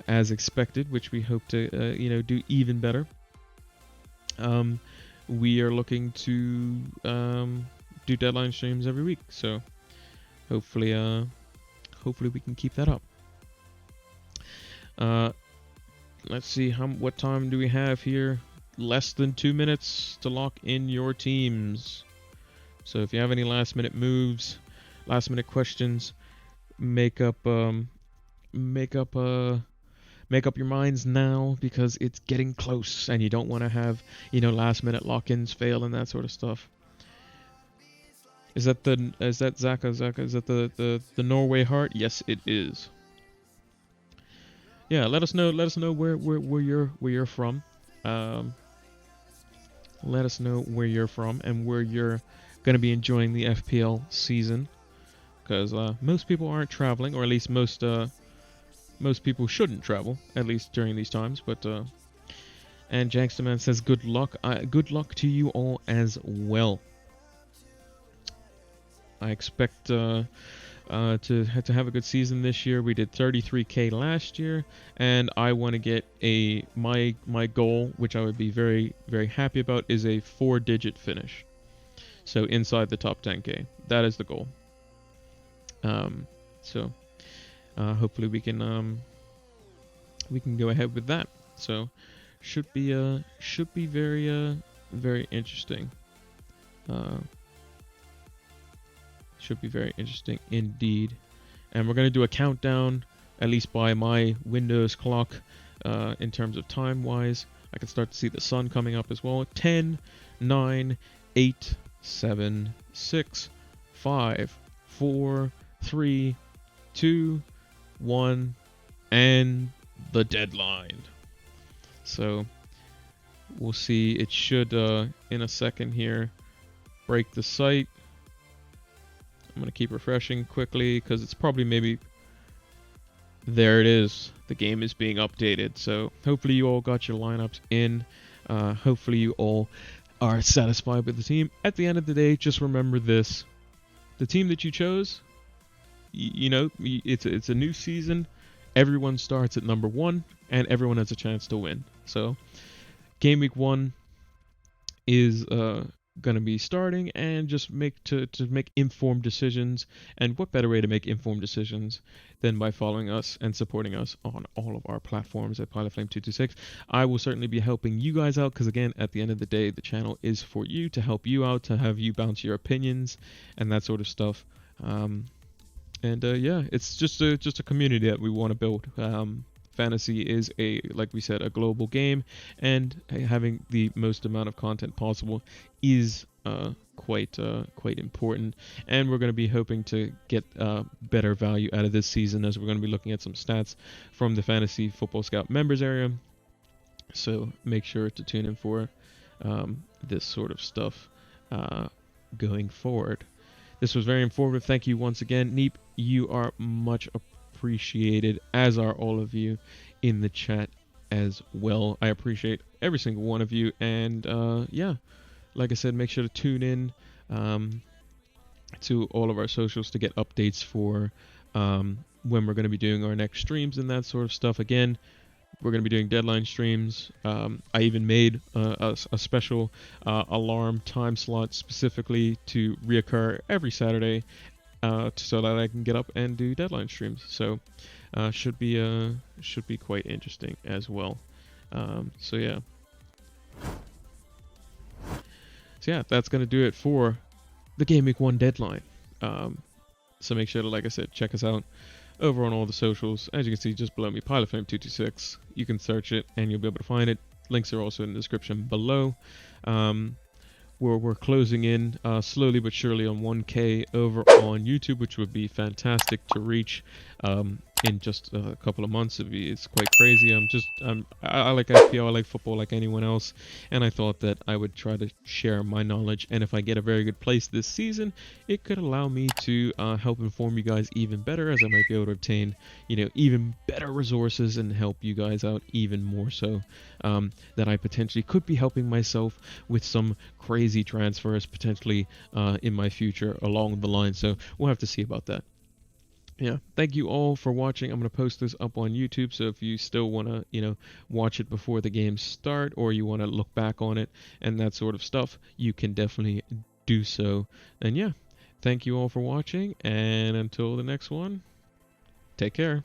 as expected, which we hope to do even better. We are looking to do deadline streams every week, so hopefully we can keep that up. Let's see, what time do we have here? Less than 2 minutes to lock in your teams. So if you have any last minute moves, last minute questions, make up your minds now, because it's getting close, and you don't want to have last minute lock-ins fail and that sort of stuff. Is that Zaka? Is that the Norway heart? Yes, it is. Yeah, let us know where you're from. Let us know where you're from and where you're going to be enjoying the FPL season, because most people aren't traveling, or at least most people shouldn't travel, at least during these times. But and Janksterman says good luck. Good luck to you all as well. I expect to have a good season this year. We did 33K last year, and I want to get my goal, which I would be very, very happy about, is a 4-digit finish. So inside the top 10K. That is the goal. So hopefully we can go ahead with that. So should be very very interesting. Should be very interesting indeed. And we're going to do a countdown, at least by my Windows clock, in terms of time-wise. I can start to see the sun coming up as well. 10, 9, 8, 7, 6, 5, 4, 3, 2, 1, and the deadline. So we'll see. It should, in a second here, break the site. I'm going to keep refreshing quickly, because it's probably maybe... There it is. The game is being updated. So hopefully you all got your lineups in. Hopefully you all are satisfied with the team. At the end of the day, just remember this. the team that you chose, it's a new season. Everyone starts at number one, and everyone has a chance to win. So, game week 1 is going to be starting, and just make informed decisions. And what better way to make informed decisions than by following us and supporting us on all of our platforms at pilotflame226. I will certainly be helping you guys out, because again, at the end of the day, the channel is for you, to help you out, to have you bounce your opinions and that sort of stuff. Yeah, it's just a community that we want to build. Fantasy is, like we said, a global game, and having the most amount of content possible is quite important. And we're going to be hoping to get better value out of this season, as we're going to be looking at some stats from the Fantasy Football Scout members area. So make sure to tune in for this sort of stuff going forward. This was very informative. Thank you once again. Neep, you are much appreciated, as are all of you in the chat as well. I appreciate every single one of you. And yeah, like I said, make sure to tune in to all of our socials to get updates for when we're going to be doing our next streams and that sort of stuff. Again, we're going to be doing deadline streams. I even made a special alarm time slot specifically to reoccur every Saturday, so that I can get up and do deadline streams. So should be quite interesting as well. So yeah, that's going to do it for the Game Week 1 deadline. So make sure to, like I said, check us out over on all the socials. As you can see just below me, pilotflame226. You can search it and you'll be able to find it. Links are also in the description below. We're closing in slowly but surely on 1K over on YouTube, which would be fantastic to reach in just a couple of months. It's quite crazy. I like FPL, I like football like anyone else, and I thought that I would try to share my knowledge. And if I get a very good place this season, it could allow me to help inform you guys even better, as I might be able to obtain, even better resources and help you guys out even more so. That I potentially could be helping myself with some crazy transfers potentially in my future along the line. So we'll have to see about that. Yeah, thank you all for watching. I'm going to post this up on YouTube, so if you still want to, watch it before the games start, or you want to look back on it and that sort of stuff, you can definitely do so. And yeah, thank you all for watching, and until the next one, take care.